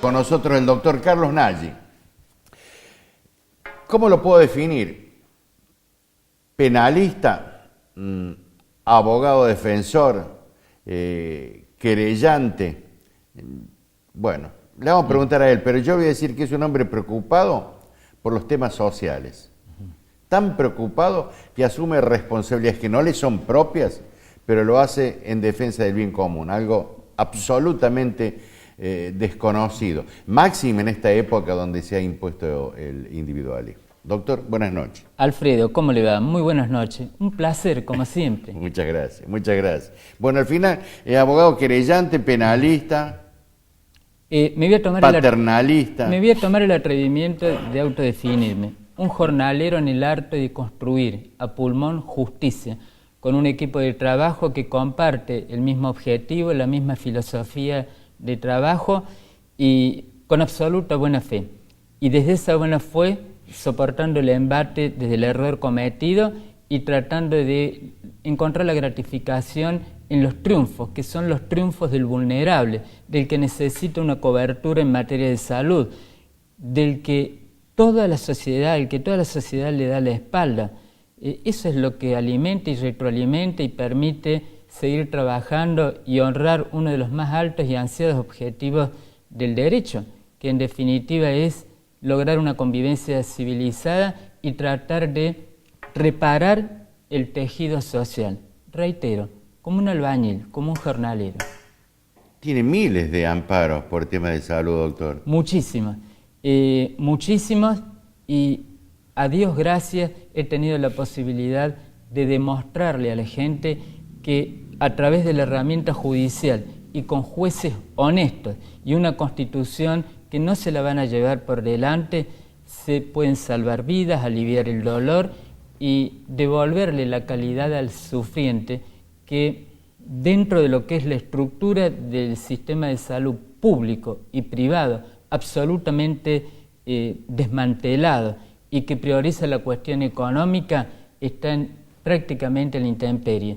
con nosotros el doctor Carlos Nagy. ¿Cómo lo puedo definir? Penalista, abogado defensor, querellante. Bueno, le vamos a preguntar a él, pero yo voy a decir que es un hombre preocupado por los temas sociales. Tan preocupado que asume responsabilidades que no le son propias, pero lo hace en defensa del bien común, algo absolutamente desconocido. Máxime en esta época donde se ha impuesto el individualismo. Doctor, buenas noches. Alfredo, ¿cómo le va? Muy buenas noches. Un placer, como siempre. Muchas gracias, muchas gracias. Bueno, al final, abogado querellante, penalista, me voy a tomar paternalista. Me voy a tomar el atrevimiento de autodefinirme. Un jornalero en el arte de construir a pulmón justicia, con un equipo de trabajo que comparte el mismo objetivo, la misma filosofía de trabajo y con absoluta buena fe. Y desde esa buena fe, soportando el embate desde el error cometido y tratando de encontrar la gratificación en los triunfos, que son los triunfos del vulnerable, del que necesita una cobertura en materia de salud, del que toda la sociedad le da la espalda. Eso es lo que alimenta y retroalimenta y permite seguir trabajando y honrar uno de los más altos y ansiados objetivos del derecho, que en definitiva es lograr una convivencia civilizada y tratar de reparar el tejido social. Reitero, como un albañil, como un jornalero. Tiene miles de amparos por temas de salud, doctor. Muchísimos, muchísimos, y a Dios gracias he tenido la posibilidad de demostrarle a la gente que a través de la herramienta judicial y con jueces honestos y una constitución que no se la van a llevar por delante, se pueden salvar vidas, aliviar el dolor y devolverle la calidad al sufriente que dentro de lo que es la estructura del sistema de salud público y privado, absolutamente desmantelado y que prioriza la cuestión económica, está prácticamente en la intemperie.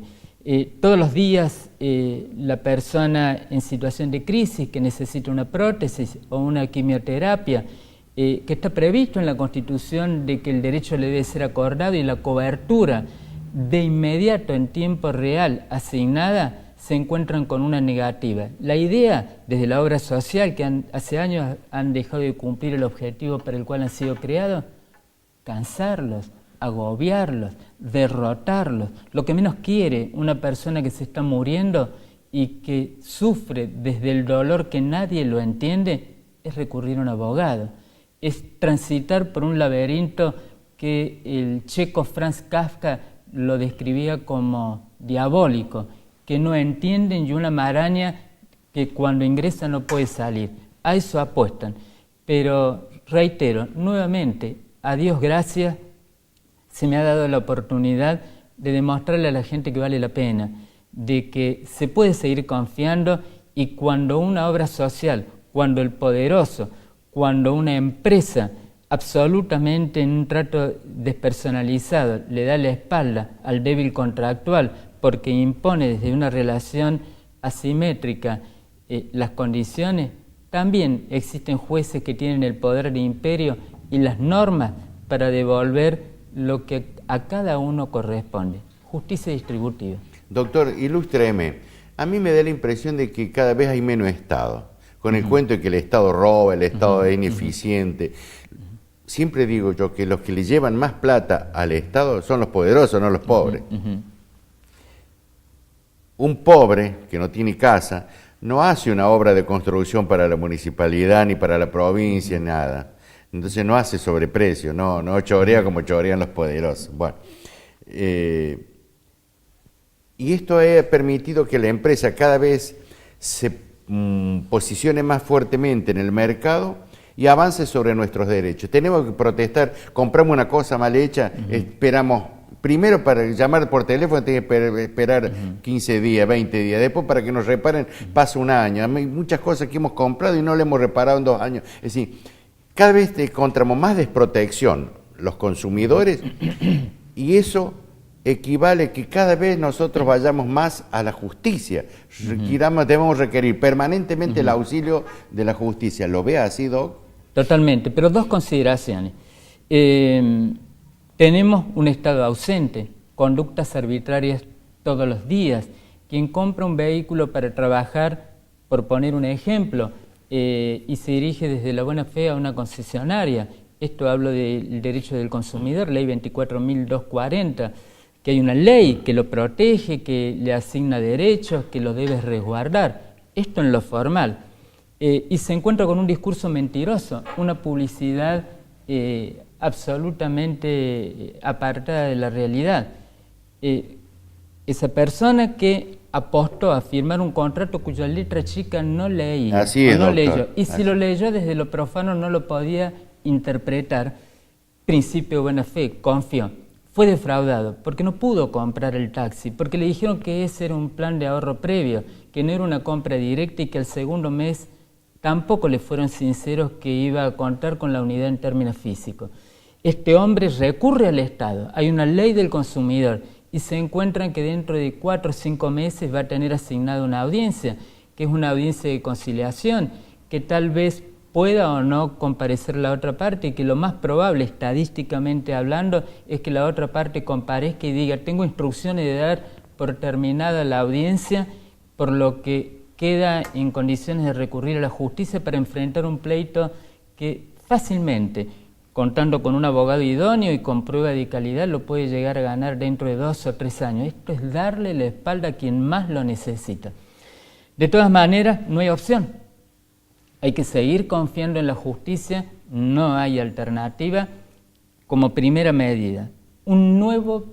Todos los días la persona en situación de crisis que necesita una prótesis o una quimioterapia, que está previsto en la Constitución de que el derecho le debe ser acordado y la cobertura de inmediato en tiempo real asignada, se encuentran con una negativa. La idea desde la obra social que hace años han dejado de cumplir el objetivo para el cual han sido creados, cansarlos, agobiarlos, derrotarlos. Lo que menos quiere una persona que se está muriendo y que sufre desde el dolor que nadie lo entiende es recurrir a un abogado, es transitar por un laberinto que el checo Franz Kafka lo describía como diabólico, que no entienden y una maraña que cuando ingresa no puede salir. A eso apuestan. Pero reitero, nuevamente, a Dios gracias, se me ha dado la oportunidad de demostrarle a la gente que vale la pena, de que se puede seguir confiando y cuando una obra social, cuando el poderoso, cuando una empresa absolutamente en un trato despersonalizado le da la espalda al débil contractual porque impone desde una relación asimétrica las condiciones, también existen jueces que tienen el poder de imperio y las normas para devolver lo que a cada uno corresponde. Justicia distributiva. Doctor, ilústreme. A mí me da la impresión de que cada vez hay menos Estado. Con el cuento de que el Estado roba, el Estado es ineficiente. Siempre digo yo que los que le llevan más plata al Estado son los poderosos, no los pobres. Un pobre que no tiene casa no hace una obra de construcción para la municipalidad ni para la provincia, nada. Entonces no hace sobreprecio, no chorea como chorean los poderosos. Bueno, y esto ha permitido que la empresa cada vez se posicione más fuertemente en el mercado y avance sobre nuestros derechos. Tenemos que protestar, compramos una cosa mal hecha, esperamos, primero para llamar por teléfono tenemos que esperar 15 días, 20 días, después para que nos reparen pasa un año. Hay muchas cosas que hemos comprado y no le hemos reparado en 2 años. Es decir, cada vez encontramos más desprotección los consumidores y eso equivale que cada vez nosotros vayamos más a la justicia. Debemos requerir permanentemente el auxilio de la justicia. ¿Lo ve así, Doc? Totalmente, pero dos consideraciones. Tenemos un Estado ausente, conductas arbitrarias todos los días. Quien compra un vehículo para trabajar, por poner un ejemplo, y se dirige desde la buena fe a una concesionaria, esto hablo del derecho del consumidor, ley 24.240, que hay una ley que lo protege, que le asigna derechos, que lo debe resguardar. Esto en lo formal. Y se encuentra con un discurso mentiroso, una publicidad absolutamente apartada de la realidad. Esa persona que apostó a firmar un contrato cuya letra chica no leía, Así es, no doctor. leyó, y si lo leyó desde lo profano no lo podía interpretar, principio de buena fe, confió. Fue defraudado porque no pudo comprar el taxi, porque le dijeron que ese era un plan de ahorro previo, que no era una compra directa y que al segundo mes tampoco le fueron sinceros que iba a contar con la unidad en términos físicos. Este hombre recurre al Estado, hay una ley del consumidor y se encuentran que dentro de 4 o 5 meses va a tener asignada una audiencia, que es una audiencia de conciliación, que tal vez pueda o no comparecer la otra parte y que lo más probable, estadísticamente hablando, es que la otra parte comparezca y diga: tengo instrucciones de dar por terminada la audiencia, por lo que queda en condiciones de recurrir a la justicia para enfrentar un pleito que fácilmente, contando con un abogado idóneo y con prueba de calidad, lo puede llegar a ganar dentro de 2 o 3 años. Esto es darle la espalda a quien más lo necesita. De todas maneras, no hay opción. Hay que seguir confiando en la justicia, no hay alternativa. Como primera medida, un nuevo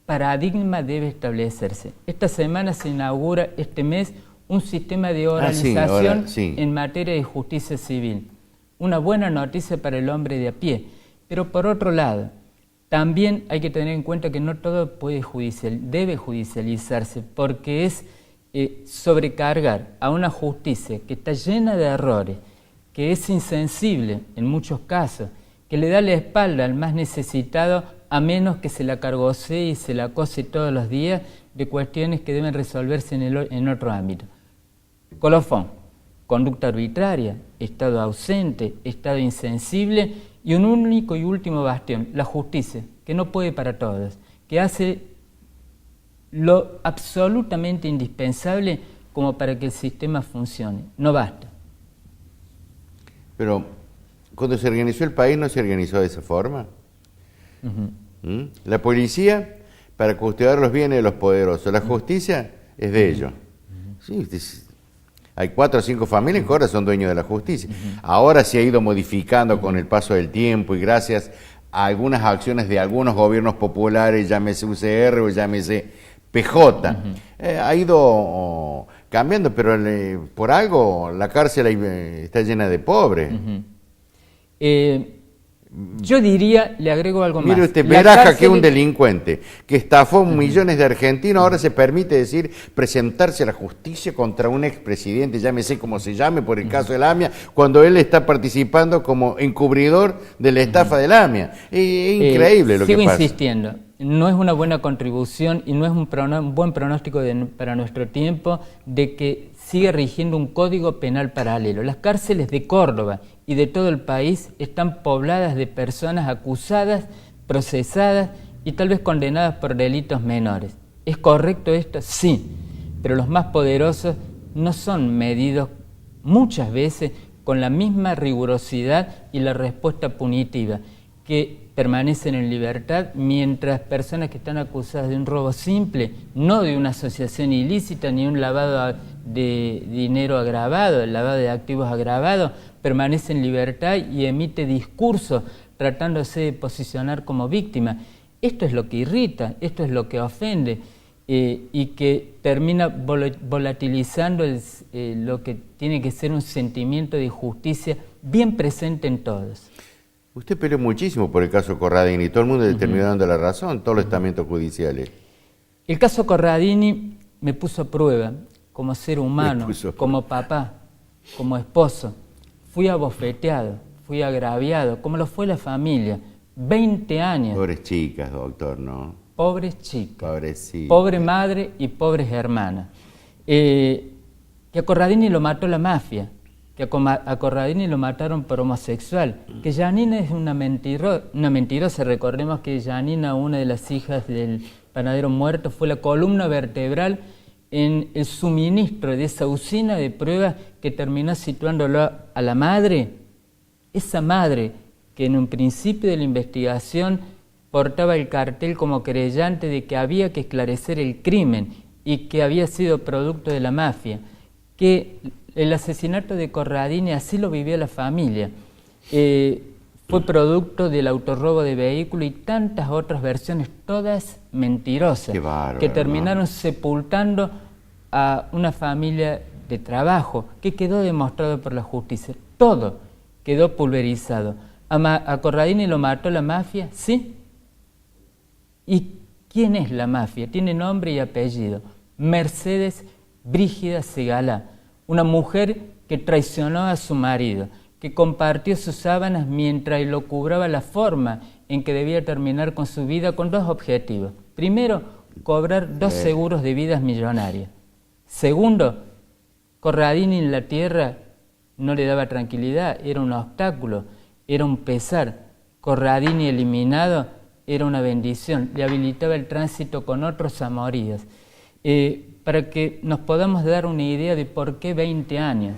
paradigma debe establecerse. Esta semana se inaugura, este mes, un sistema de oralización en materia de justicia civil. Una buena noticia para el hombre de a pie. Pero por otro lado, también hay que tener en cuenta que no todo debe judicializarse, porque es sobrecargar a una justicia que está llena de errores, que es insensible en muchos casos, que le da la espalda al más necesitado, a menos que se la cargosee y se la acose todos los días de cuestiones que deben resolverse en otro ámbito. Colofón: conducta arbitraria, Estado ausente, Estado insensible y un único y último bastión, la justicia, que no puede para todos, que hace lo absolutamente indispensable como para que el sistema funcione. No basta. Pero cuando se organizó el país no se organizó de esa forma. La policía para custodiar los bienes de los poderosos, la justicia es de ellos. Sí, hay 4 o 5 familias que ahora son dueños de la justicia. Ahora se ha ido modificando con el paso del tiempo y gracias a algunas acciones de algunos gobiernos populares, llámese UCR o llámese PJ, ha ido cambiando, pero por algo la cárcel está llena de pobres. Yo diría, le agrego algo más. Mire usted, Beraja, que es un delincuente, que estafó millones de argentinos, ahora se permite decir presentarse a la justicia contra un expresidente, llámese como se llame, por el caso de la AMIA, cuando él está participando como encubridor de la estafa de la AMIA. Es increíble lo que pasa. Sigo insistiendo, no es una buena contribución y no es un buen pronóstico para nuestro tiempo de que siga rigiendo un código penal paralelo. Las cárceles de Córdoba y de todo el país están pobladas de personas acusadas, procesadas y tal vez condenadas por delitos menores. ¿Es correcto esto? Sí, pero los más poderosos no son medidos muchas veces con la misma rigurosidad y la respuesta punitiva, que permanecen en libertad, mientras personas que están acusadas de un robo simple, no de una asociación ilícita ni un lavado de dinero agravado, el lavado de activos agravado, permanece en libertad y emite discursos tratándose de posicionar como víctima. Esto es lo que irrita, esto es lo que ofende y que termina volatilizando lo que tiene que ser un sentimiento de justicia bien presente en todos. Usted peleó muchísimo por el caso Corradini y todo el mundo le terminó dando la razón, todos los estamentos judiciales. El caso Corradini me puso a prueba como ser humano, como papá, como esposo. Fui abofeteado, fui agraviado, como lo fue la familia. 20 años. Pobres chicas, doctor, ¿no? pobres chicas, Pobrecito. pobre madre y pobres hermanas. Que a Corradini lo mató la mafia, que a Corradini lo mataron por homosexual, que Janina es una mentirosa. Recordemos que Janina, una de las hijas del panadero muerto, fue la columna vertebral en el suministro de esa usina de pruebas que terminó situándolo a la madre. Esa madre que en un principio de la investigación portaba el cartel como querellante de que había que esclarecer el crimen y que había sido producto de la mafia, que el asesinato de Corradini, así lo vivió la familia, fue producto del autorrobo de vehículo y tantas otras versiones, todas mentirosas, Qué bárbaro, que terminaron ¿no? sepultando a una familia de trabajo, que quedó demostrado por la justicia. Todo quedó pulverizado. ¿A Corradini lo mató la mafia? Sí. ¿Y quién es la mafia? Tiene nombre y apellido. Mercedes Brígida Segalá, una mujer que traicionó a su marido, que compartió sus sábanas mientras lo cubraba la forma en que debía terminar con su vida, con dos objetivos. Primero, cobrar 2 seguros de vidas millonarias. Segundo, Corradini en la tierra no le daba tranquilidad, era un obstáculo, era un pesar. Corradini eliminado era una bendición, le habilitaba el tránsito con otros amoríos. Para que nos podamos dar una idea de por qué 20 años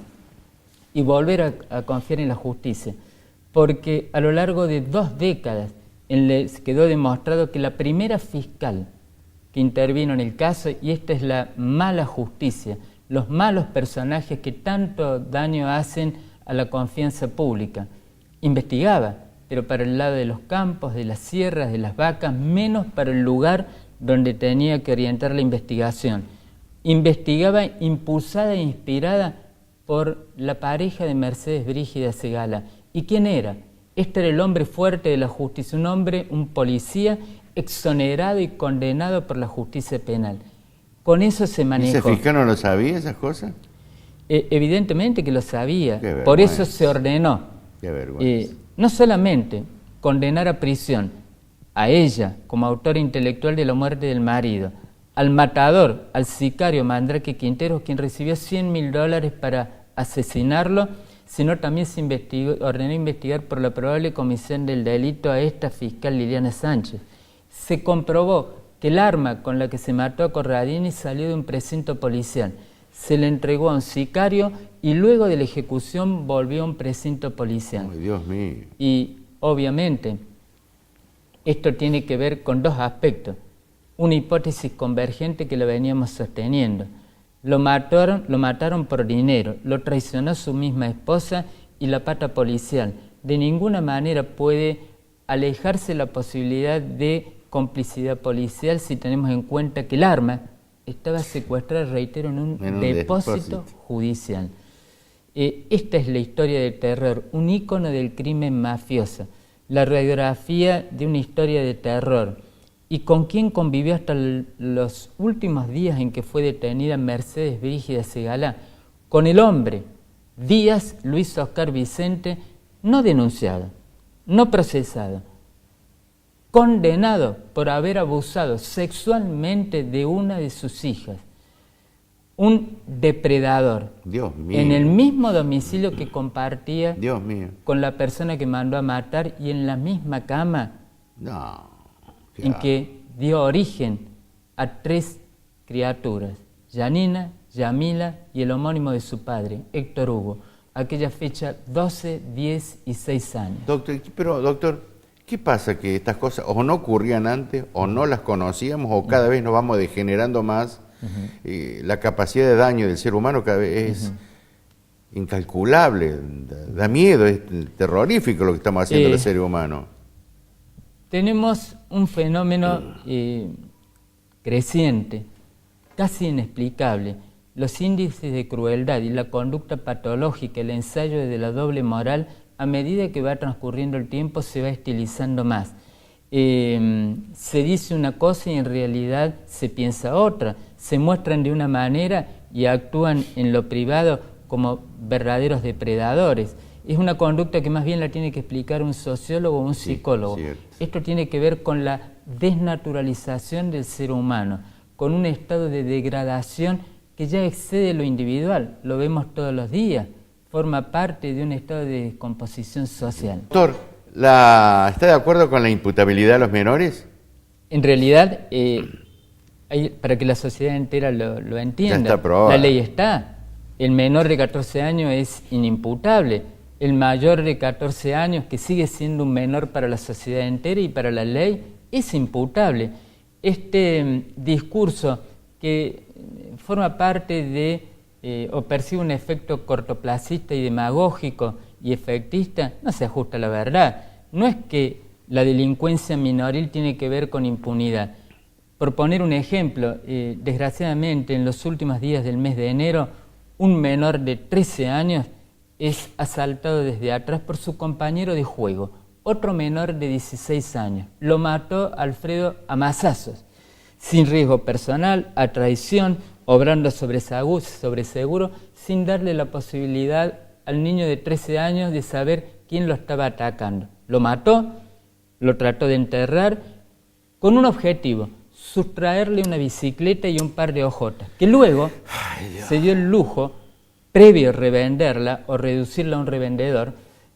y volver a confiar en la justicia. Porque a lo largo de 2 décadas quedó demostrado que la primera fiscal que intervino en el caso, y esta es la mala justicia, los malos personajes que tanto daño hacen a la confianza pública, investigaba, pero para el lado de los campos, de las sierras, de las vacas, menos para el lugar donde tenía que orientar la investigación. Investigaba impulsada e inspirada por la pareja de Mercedes Brígida Segalá. ¿Y quién era? Este era el hombre fuerte de la justicia, un hombre, un policía exonerado y condenado por la justicia penal. Con eso se manejó. ¿Ese fiscal no lo sabía, esas cosas? Evidentemente que lo sabía, Qué por eso vergüenza. se ordenó. Qué vergüenza. No solamente condenar a prisión a ella como autora intelectual de la muerte del marido, al matador, al sicario Mandrake Quinteros, quien recibió $100.000 para asesinarlo, sino también se ordenó investigar por la probable comisión del delito a esta fiscal Liliana Sánchez. Se comprobó que el arma con la que se mató a Corradini salió de un precinto policial. Se le entregó a un sicario y luego de la ejecución volvió a un precinto policial. Ay, Dios mío. Y obviamente esto tiene que ver con 2 aspectos. Una hipótesis convergente que lo veníamos sosteniendo. Lo mataron por dinero, lo traicionó su misma esposa y la pata policial. De ninguna manera puede alejarse la posibilidad de complicidad policial si tenemos en cuenta que el arma estaba secuestrada, reitero, en un depósito judicial. Esta es la historia del terror, un ícono del crimen mafioso, la radiografía de una historia de terror. ¿Y con quién convivió hasta los últimos días en que fue detenida Mercedes Brígida Segalá? Con el hombre, Díaz Luis Oscar Vicente, no denunciado, no procesado, condenado por haber abusado sexualmente de una de sus hijas. Un depredador. Dios mío. En el mismo domicilio que compartía Dios mío. con la persona que mandó a matar y en la misma cama No. en que dio origen a 3 criaturas, Janina, Yamila y el homónimo de su padre, Héctor Hugo. Aquella fecha, 12, 10 y 6 años. Doctor, ¿qué pasa? Que estas cosas o no ocurrían antes, o no las conocíamos, o cada vez nos vamos degenerando más. La capacidad de daño del ser humano cada vez es incalculable, da miedo, es terrorífico lo que estamos haciendo los seres humanos. Tenemos un fenómeno creciente, casi inexplicable. Los índices de crueldad y la conducta patológica, el ensayo de la doble moral, a medida que va transcurriendo el tiempo se va estilizando más. Se dice una cosa y en realidad se piensa otra. Se muestran de una manera y actúan en lo privado como verdaderos depredadores. es una conducta que más bien la tiene que explicar un sociólogo o un psicólogo. Cierto. Esto tiene que ver con la desnaturalización del ser humano, con un estado de degradación que ya excede lo individual, lo vemos todos los días, forma parte de un estado de descomposición social. Doctor, ¿está de acuerdo con la imputabilidad de los menores? En realidad, para que la sociedad entera lo entienda, Ya está aprobada. la ley está. El menor de 14 años es inimputable. El mayor de 14 años, que sigue siendo un menor para la sociedad entera y para la ley, es imputable. Este discurso que forma parte de, o percibe un efecto cortoplacista y demagógico y efectista, no se ajusta a la verdad. No es que la delincuencia minoril tiene que ver con impunidad. Por poner un ejemplo, desgraciadamente en los últimos días del mes de enero, un menor de 13 años es asaltado desde atrás por su compañero de juego, otro menor de 16 años. Lo mató Alfredo a mazazos, sin riesgo personal, a traición, obrando sobre seguro, sin darle la posibilidad al niño de 13 años de saber quién lo estaba atacando. Lo mató, lo trató de enterrar con un objetivo: sustraerle una bicicleta y un par de hojotas, que luego se dio el lujo, previo a revenderla o reducirla a un revendedor,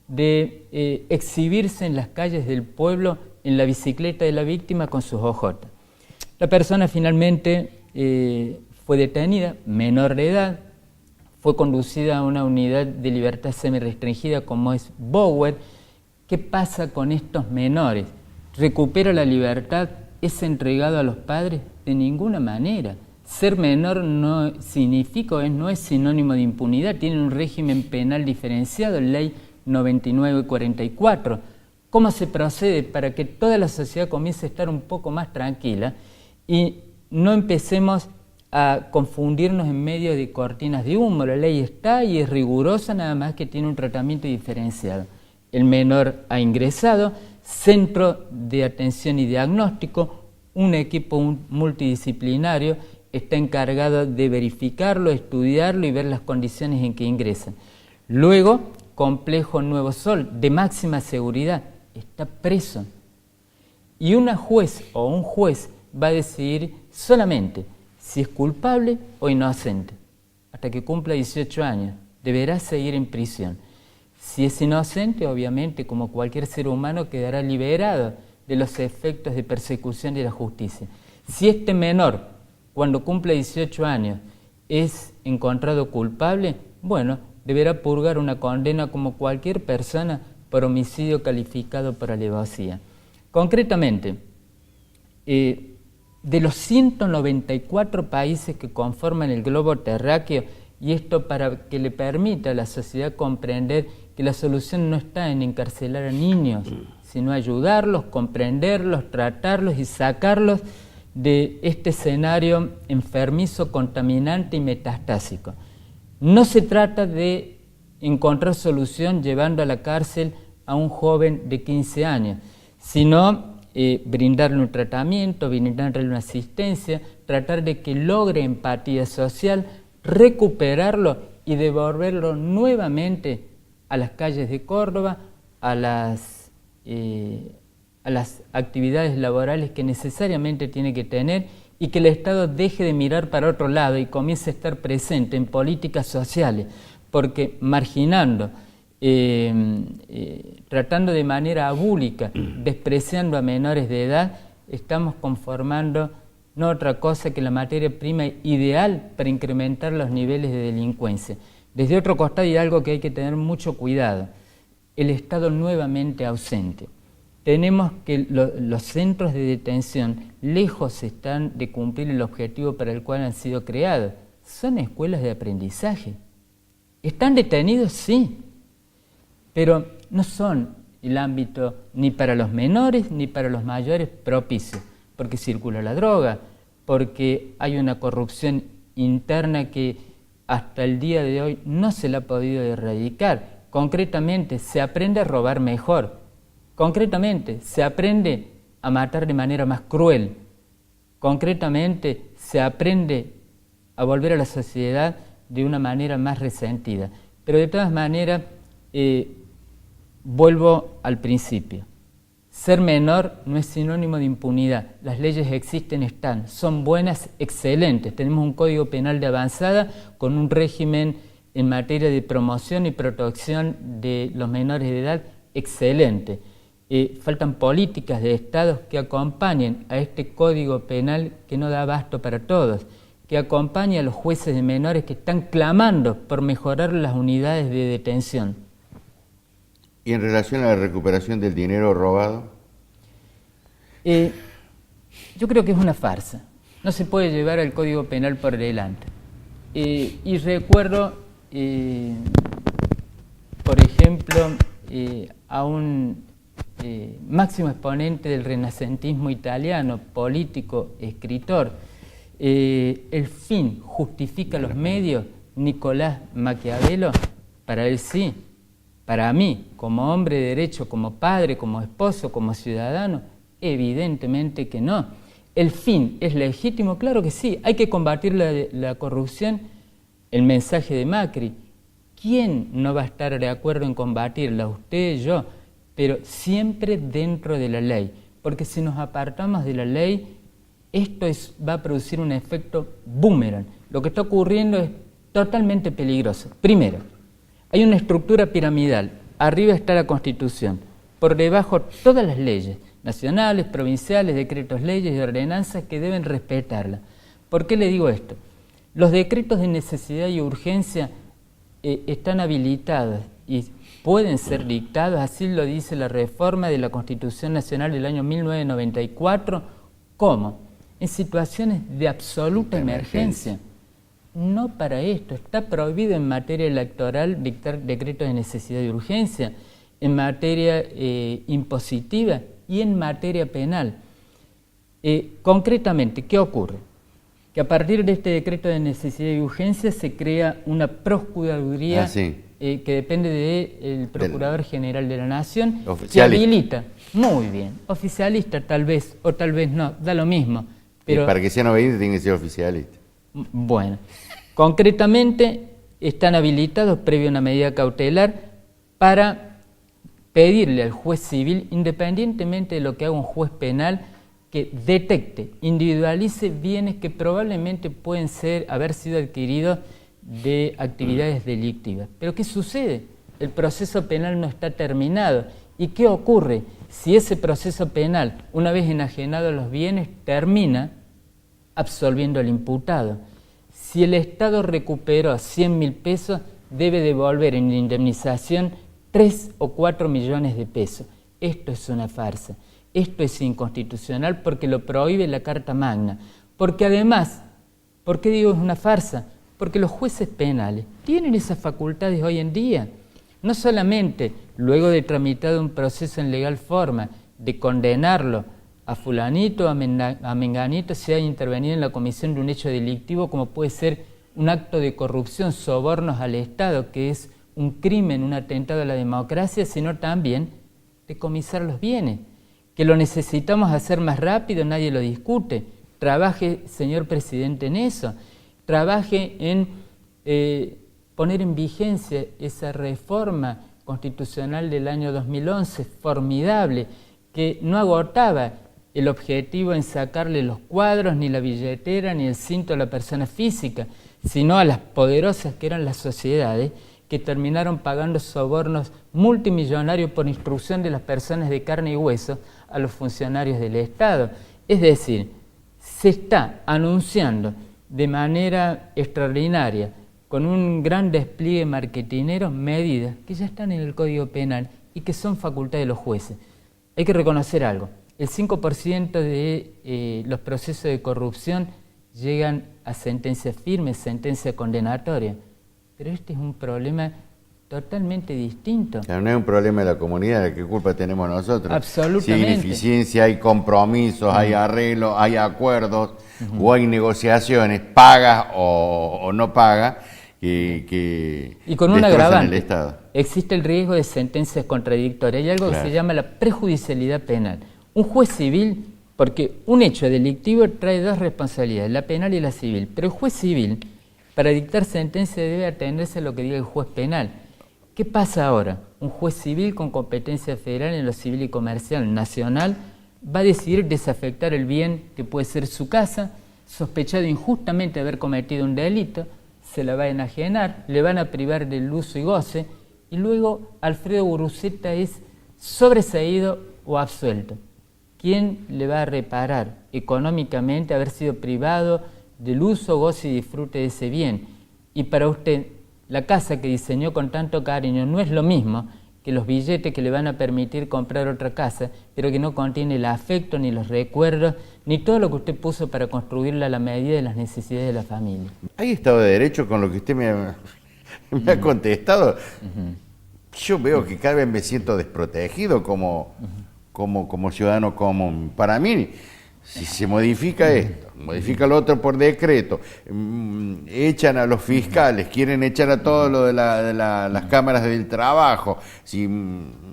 de exhibirse en las calles del pueblo en la bicicleta de la víctima con sus hojotas. La persona finalmente fue detenida, menor de edad, fue conducida a una unidad de libertad semi-restringida como es Bower. ¿Qué pasa con estos menores? ¿Recupera la libertad? ¿Es entregado a los padres? De ninguna manera. Ser menor no significa o no es sinónimo de impunidad. Tiene un régimen penal diferenciado, ley 9944. ¿Cómo se procede para que toda la sociedad comience a estar un poco más tranquila y no empecemos a confundirnos en medio de cortinas de humo? La ley está y es rigurosa, nada más que tiene un tratamiento diferenciado. El menor ha ingresado, centro de atención y diagnóstico, un equipo multidisciplinario está encargado de verificarlo, estudiarlo y ver las condiciones en que ingresa. Luego, complejo Nuevo Sol, de máxima seguridad, está preso. Y una juez o un juez va a decidir solamente si es culpable o inocente. Hasta que cumpla 18 años, deberá seguir en prisión. Si es inocente, obviamente, como cualquier ser humano, quedará liberado de los efectos de persecución de la justicia. Si este menor, cuando cumpla 18 años, es encontrado culpable, bueno, deberá purgar una condena como cualquier persona por homicidio calificado por alevosía. Concretamente, de los 194 países que conforman el globo terráqueo, y esto para que le permita a la sociedad comprender que la solución no está en encarcelar a niños, sino ayudarlos, comprenderlos, tratarlos y sacarlos de este escenario enfermizo, contaminante y metastásico. No se trata de encontrar solución llevando a la cárcel a un joven de 15 años, sino brindarle un tratamiento, brindarle una asistencia, tratar de que logre empatía social, recuperarlo y devolverlo nuevamente a las calles de Córdoba, a las actividades laborales que necesariamente tiene que tener, y que el Estado deje de mirar para otro lado y comience a estar presente en políticas sociales, porque marginando, tratando de manera abúlica, despreciando a menores de edad, estamos conformando no otra cosa que la materia prima ideal para incrementar los niveles de delincuencia. Desde otro costado hay algo que hay que tener mucho cuidado: el Estado nuevamente ausente. Tenemos que los centros de detención lejos están de cumplir el objetivo para el cual han sido creados. Son escuelas de aprendizaje. ¿Están detenidos? Sí, pero no son el ámbito ni para los menores ni para los mayores propicio, porque circula la droga, porque hay una corrupción interna que hasta el día de hoy no se la ha podido erradicar. Concretamente, se aprende a robar mejor. Concretamente, se aprende a matar de manera más cruel. Concretamente, se aprende a volver a la sociedad de una manera más resentida. Pero de todas maneras, vuelvo al principio. Ser menor no es sinónimo de impunidad. Las leyes existen, están, son buenas, excelentes. Tenemos un código penal de avanzada con un régimen en materia de promoción y protección de los menores de edad excelente. Faltan políticas de Estado que acompañen a este código penal que no da abasto para todos, que acompañe a los jueces de menores que están clamando por mejorar las unidades de detención. ¿Y en relación a la recuperación del dinero robado? Yo creo que es una farsa. No se puede llevar al Código Penal por delante. Y recuerdo, por ejemplo, a un máximo exponente del renacentismo italiano, político, escritor. El fin justifica los medios, Nicolás Maquiavelo. Para él sí. Para mí, como hombre de derecho, como padre, como esposo, como ciudadano, evidentemente que no. ¿El fin es legítimo? Claro que sí. Hay que combatir la corrupción. El mensaje de Macri. ¿Quién no va a estar de acuerdo en combatirla? Usted, yo. Pero siempre dentro de la ley. Porque si nos apartamos de la ley, esto va a producir un efecto boomerang. Lo que está ocurriendo es totalmente peligroso. Primero, hay una estructura piramidal. Arriba está la Constitución. Por debajo todas las leyes, nacionales, provinciales, decretos, leyes y ordenanzas que deben respetarla. ¿Por qué le digo esto? Los decretos de necesidad y urgencia están habilitados y pueden ser dictados, así lo dice la reforma de la Constitución Nacional del año 1994, ¿cómo? En situaciones de absoluta emergencia. No para esto, está prohibido en materia electoral dictar decretos de necesidad y urgencia, en materia impositiva y en materia penal. Concretamente, ¿qué ocurre? Que a partir de este decreto de necesidad y urgencia se crea una Procuraduría que depende del Procurador General de la Nación, que habilita, muy bien, oficialista tal vez, o tal vez no, da lo mismo. Pero, y para que sean obedientes tiene que ser oficialista. Bueno, concretamente están habilitados previo a una medida cautelar para pedirle al juez civil, independientemente de lo que haga un juez penal, que detecte, individualice bienes que probablemente pueden haber sido adquiridos de actividades delictivas. Pero ¿qué sucede? El proceso penal no está terminado. ¿Y qué ocurre? Si ese proceso penal, una vez enajenados los bienes, termina absolviendo al imputado. Si el Estado recuperó 100.000 pesos, debe devolver en indemnización 3 o 4 millones de pesos. Esto es una farsa. Esto es inconstitucional porque lo prohíbe la Carta Magna. Porque además, ¿por qué digo es una farsa? Porque los jueces penales tienen esas facultades hoy en día. No solamente, luego de tramitado un proceso en legal forma, de condenarlo a fulanito, a menganito, si hay intervenido en la comisión de un hecho delictivo, como puede ser un acto de corrupción, sobornos al Estado, que es un crimen, un atentado a la democracia, sino también decomisar los bienes. Que lo necesitamos hacer más rápido, nadie lo discute. Trabaje, señor presidente, en eso. Trabaje en poner en vigencia esa reforma constitucional del año 2011, formidable, que no agotaba el objetivo en sacarle los cuadros, ni la billetera, ni el cinto a la persona física, sino a las poderosas que eran las sociedades, que terminaron pagando sobornos multimillonarios por instrucción de las personas de carne y hueso a los funcionarios del Estado. Es decir, se está anunciando de manera extraordinaria, con un gran despliegue marketinero, medidas que ya están en el Código Penal y que son facultad de los jueces. Hay que reconocer algo, el 5% de los procesos de corrupción llegan a sentencia firme, sentencia condenatoria. Pero este es un problema totalmente distinto. Claro, no es un problema de la comunidad, ¿qué culpa tenemos nosotros? Absolutamente. Si hay ineficiencia, hay compromisos, hay arreglos, hay acuerdos, o hay negociaciones, pagas o no pagas, que y con un agravante, el Estado. Existe el riesgo de sentencias contradictorias. Hay algo que se llama la prejudicialidad penal. Un juez civil, porque un hecho delictivo trae dos responsabilidades, la penal y la civil, pero el juez civil, para dictar sentencia, debe atenderse a lo que diga el juez penal. ¿Qué pasa ahora? Un juez civil con competencia federal en lo civil y comercial nacional va a decidir desafectar el bien que puede ser su casa, sospechado injustamente de haber cometido un delito, se la va a enajenar, le van a privar del uso y goce, y luego Alfredo Guruceta es sobreseído o absuelto. ¿Quién le va a reparar económicamente haber sido privado del uso, goce y disfrute de ese bien? Y para usted, la casa que diseñó con tanto cariño no es lo mismo que los billetes que le van a permitir comprar otra casa, pero que no contiene el afecto, ni los recuerdos, ni todo lo que usted puso para construirla a la medida de las necesidades de la familia. ¿Hay Estado de Derecho con lo que usted me ha contestado? Yo veo que cada vez me siento desprotegido como ciudadano común. Para mí, si se modifica esto, modifica lo otro por decreto, echan a los fiscales, quieren echar a todo lo de las cámaras del trabajo.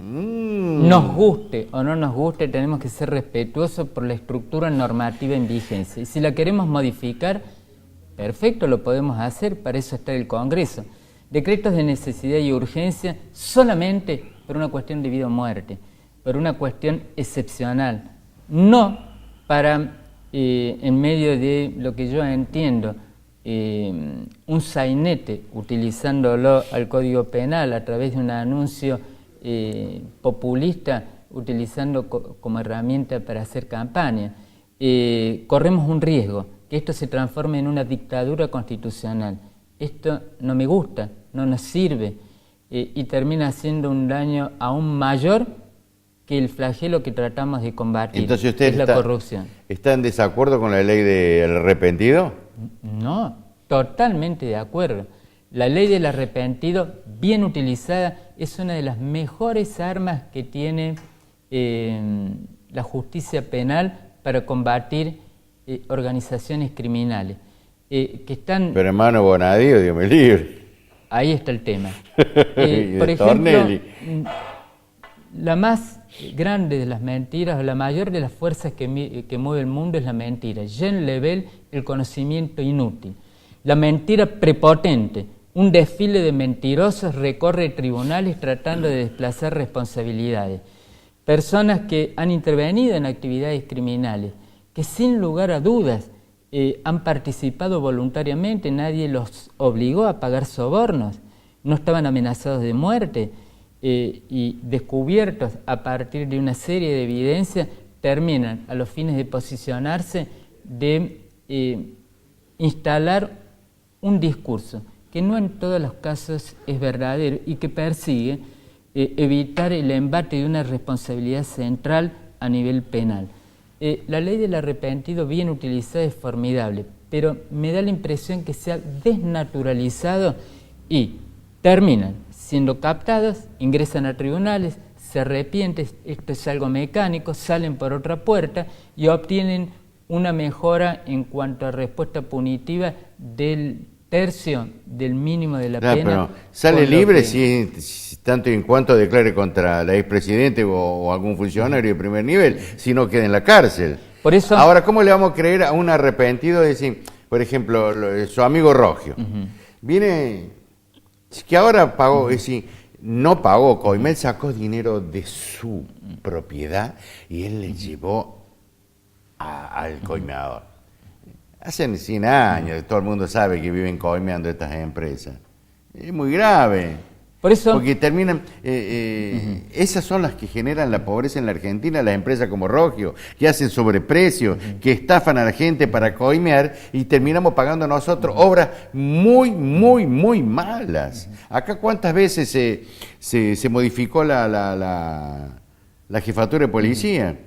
Nos guste o no nos guste, tenemos que ser respetuosos por la estructura normativa en vigencia. Y si la queremos modificar, perfecto, lo podemos hacer, para eso está el Congreso. Decretos de necesidad y urgencia solamente por una cuestión de vida o muerte, por una cuestión excepcional, no para, en medio de lo que yo entiendo, un sainete, utilizándolo al Código Penal a través de un anuncio populista, utilizando como herramienta para hacer campaña. Corremos un riesgo, que esto se transforme en una dictadura constitucional. Esto no me gusta, no nos sirve, y termina haciendo un daño aún mayor que el flagelo que tratamos de combatir. Entonces usted es la corrupción. ¿Está en desacuerdo con la ley del arrepentido? No, totalmente de acuerdo. La ley del arrepentido, bien utilizada, es una de las mejores armas que tiene la justicia penal para combatir organizaciones criminales. Que están... Pero hermano Bonadío, Dios me libre. Ahí está el tema. Y por ejemplo, Tornelli. la más grande de las mentiras, o la mayor de las fuerzas que mueve el mundo es la mentira. Jean Lebel, el conocimiento inútil. La mentira prepotente. Un desfile de mentirosos recorre tribunales tratando de desplazar responsabilidades. Personas que han intervenido en actividades criminales, que sin lugar a dudas han participado voluntariamente, nadie los obligó a pagar sobornos, no estaban amenazados de muerte, y descubiertos a partir de una serie de evidencias, terminan a los fines de posicionarse, de instalar un discurso que no en todos los casos es verdadero y que persigue evitar el embate de una responsabilidad central a nivel penal. La ley del arrepentido bien utilizada es formidable, pero me da la impresión que se ha desnaturalizado y terminan siendo captados, ingresan a tribunales, se arrepienten, esto es algo mecánico, salen por otra puerta y obtienen una mejora en cuanto a respuesta punitiva del tercio del mínimo de la pena. Pero sale libre si tanto y en cuanto declare contra la expresidente o algún funcionario de primer nivel, si no queda en la cárcel. Por eso, ahora, ¿cómo le vamos a creer a un arrepentido de decir, por ejemplo, su amigo Rogio? Viene, que ahora pagó, es decir, no pagó, Coimel sacó dinero de su propiedad y él le llevó al coimeador. Hace 100 años, todo el mundo sabe que viven coimeando estas empresas. Es muy grave. Por eso, porque terminan, esas son las que generan la pobreza en la Argentina, las empresas como Rogio, que hacen sobreprecios, que estafan a la gente para coimear y terminamos pagando nosotros obras muy, muy, muy malas. Acá cuántas veces se modificó la jefatura de policía.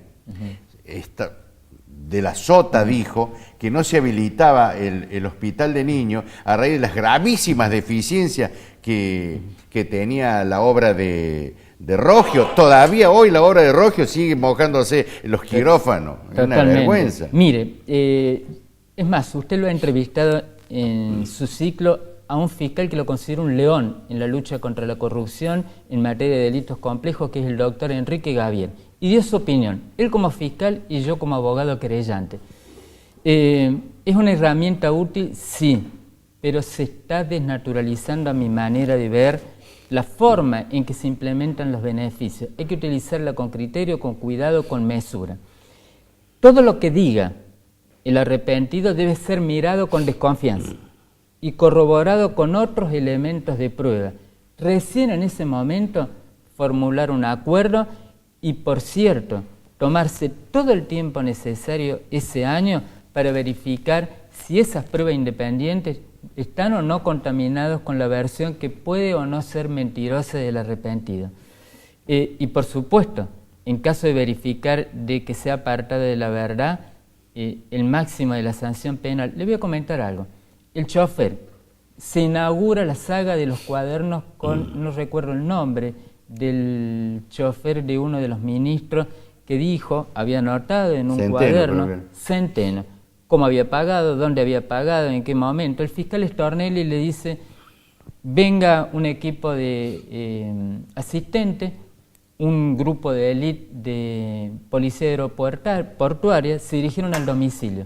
De la Sota dijo que no se habilitaba el hospital de niños a raíz de las gravísimas deficiencias que tenía la obra de Rogio. Todavía hoy la obra de Rogio sigue mojándose en los quirófanos. Es una vergüenza. Mire, es más, usted lo ha entrevistado en su ciclo a un fiscal que lo considera un león en la lucha contra la corrupción en materia de delitos complejos, que es el doctor Enrique Gavier. Y dio su opinión, él como fiscal y yo como abogado querellante. ¿Es una herramienta útil? Sí, pero se está desnaturalizando a mi manera de ver la forma en que se implementan los beneficios. Hay que utilizarla con criterio, con cuidado, con mesura. Todo lo que diga el arrepentido debe ser mirado con desconfianza y corroborado con otros elementos de prueba. Recién en ese momento formular un acuerdo y, por cierto, tomarse todo el tiempo necesario ese año para verificar si esas pruebas independientes están o no contaminados con la versión que puede o no ser mentirosa del arrepentido. Y por supuesto, en caso de verificar de que sea apartado de la verdad, el máximo de la sanción penal. Le voy a comentar algo. El chofer se inaugura la saga de los cuadernos con, no recuerdo el nombre, del chofer de uno de los ministros que dijo, había anotado en un cuaderno, Centeno, cómo había pagado, dónde había pagado, en qué momento. El fiscal Stornelli le dice, venga un equipo de asistentes, un grupo de élite de policía aeroportuaria, se dirigieron al domicilio.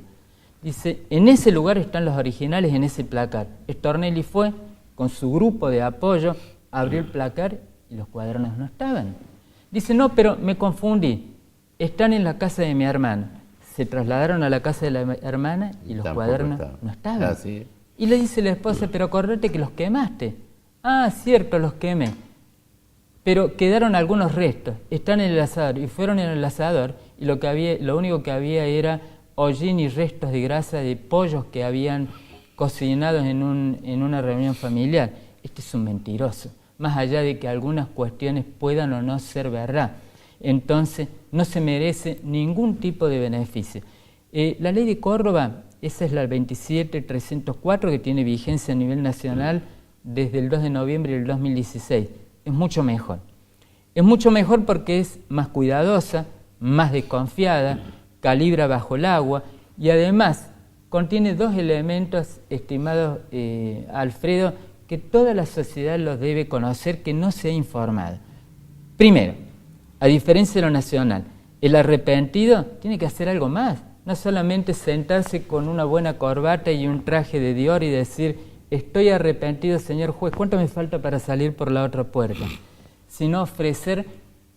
Dice, en ese lugar están los originales, en ese placar. Stornelli fue con su grupo de apoyo, abrió el placar y los cuadernos no estaban. Dice, no, pero me confundí, están en la casa de mi hermana. Se trasladaron a la casa de la hermana y los cuadernos no estaban. Ah, sí. Y le dice la esposa, pero acordate que los quemaste. Ah, cierto, los quemé. Pero quedaron algunos restos, están en el asador, y fueron en el asador, y lo único que había era hollín y restos de grasa de pollos que habían cocinado en una reunión familiar. Este es un mentiroso, más allá de que algunas cuestiones puedan o no ser verdad. Entonces, no se merece ningún tipo de beneficio. La ley de Córdoba, esa es la 27.304, que tiene vigencia a nivel nacional desde el 2 de noviembre del 2016. Es mucho mejor. Es mucho mejor porque es más cuidadosa, más desconfiada, calibra bajo el agua y además contiene dos elementos, estimado Alfredo, que toda la sociedad los debe conocer, que no se ha informado. Primero, a diferencia de lo nacional, el arrepentido tiene que hacer algo más, no solamente sentarse con una buena corbata y un traje de Dior y decir, estoy arrepentido, señor juez, ¿cuánto me falta para salir por la otra puerta? Sino ofrecer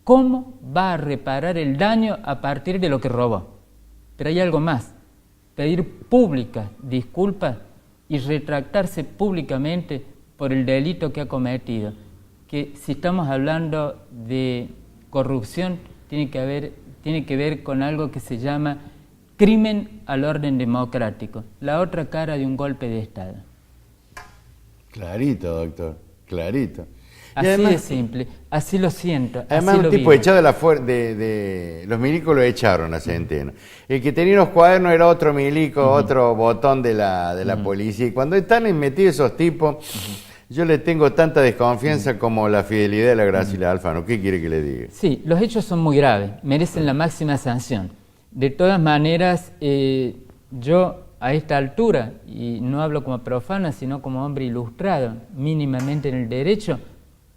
cómo va a reparar el daño a partir de lo que robó. Pero hay algo más, pedir públicas disculpas y retractarse públicamente por el delito que ha cometido. Que si estamos hablando de corrupción, tiene que ver con algo que se llama crimen al orden democrático, la otra cara de un golpe de Estado. Clarito, doctor, clarito. Así además, de simple, así lo siento. Además, así un tipo echado de los milicos lo echaron a Centeno. El que tenía los cuadernos era otro milico, otro botón de la policía. Y cuando están metidos esos tipos, yo le tengo tanta desconfianza como la fidelidad de la Graciela Alfano. ¿Qué quiere que le diga? Sí, los hechos son muy graves, merecen la máxima sanción. De todas maneras, yo a esta altura, y no hablo como profana, sino como hombre ilustrado, mínimamente en el derecho,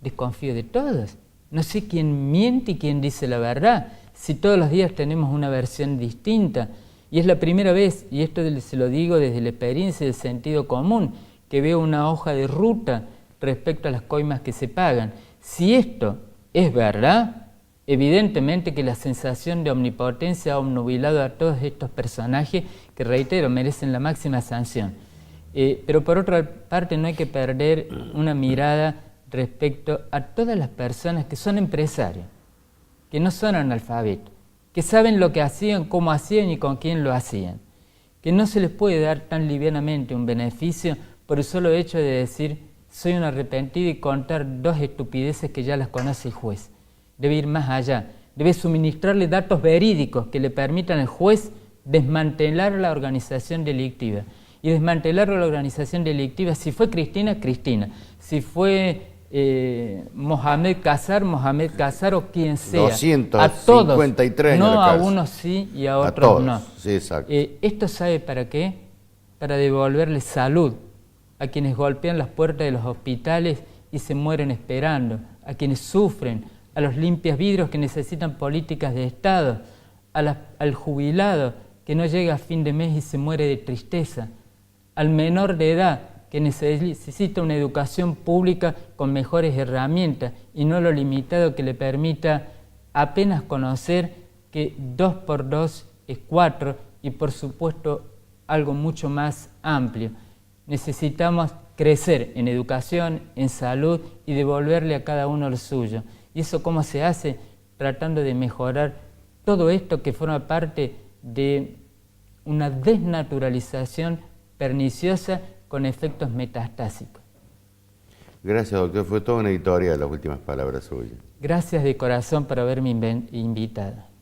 desconfío de todos. No sé quién miente y quién dice la verdad, si todos los días tenemos una versión distinta. Y es la primera vez, y esto se lo digo desde la experiencia del sentido común, que veo una hoja de ruta respecto a las coimas que se pagan. Si esto es verdad, evidentemente que la sensación de omnipotencia ha obnubilado a todos estos personajes que, reitero, merecen la máxima sanción. Pero por otra parte no hay que perder una mirada respecto a todas las personas que son empresarios, que no son analfabetos, que saben lo que hacían, cómo hacían y con quién lo hacían, que no se les puede dar tan livianamente un beneficio por el solo hecho de decir soy un arrepentido y contar dos estupideces que ya las conoce el juez. Debe ir más allá, debe suministrarle datos verídicos que le permitan al juez desmantelar la organización delictiva. Y desmantelar la organización delictiva, si fue Cristina, Cristina, si fue Mohamed Casar o quien sea, 253, a todos, no a unos sí y a otros todos, no. Sí, exacto. ¿Esto sabe para qué? Para devolverle salud a quienes golpean las puertas de los hospitales y se mueren esperando, a quienes sufren, a los limpias vidrios que necesitan políticas de Estado, al jubilado que no llega a fin de mes y se muere de tristeza, al menor de edad que necesita una educación pública con mejores herramientas y no lo limitado que le permita apenas conocer que 2 por 2 es 4 y por supuesto algo mucho más amplio. Necesitamos crecer en educación, en salud y devolverle a cada uno lo suyo. ¿Y eso cómo se hace? Tratando de mejorar todo esto que forma parte de una desnaturalización perniciosa con efectos metastásicos. Gracias, doctor. Fue toda una editorial las últimas palabras suyas. Gracias de corazón por haberme invitado.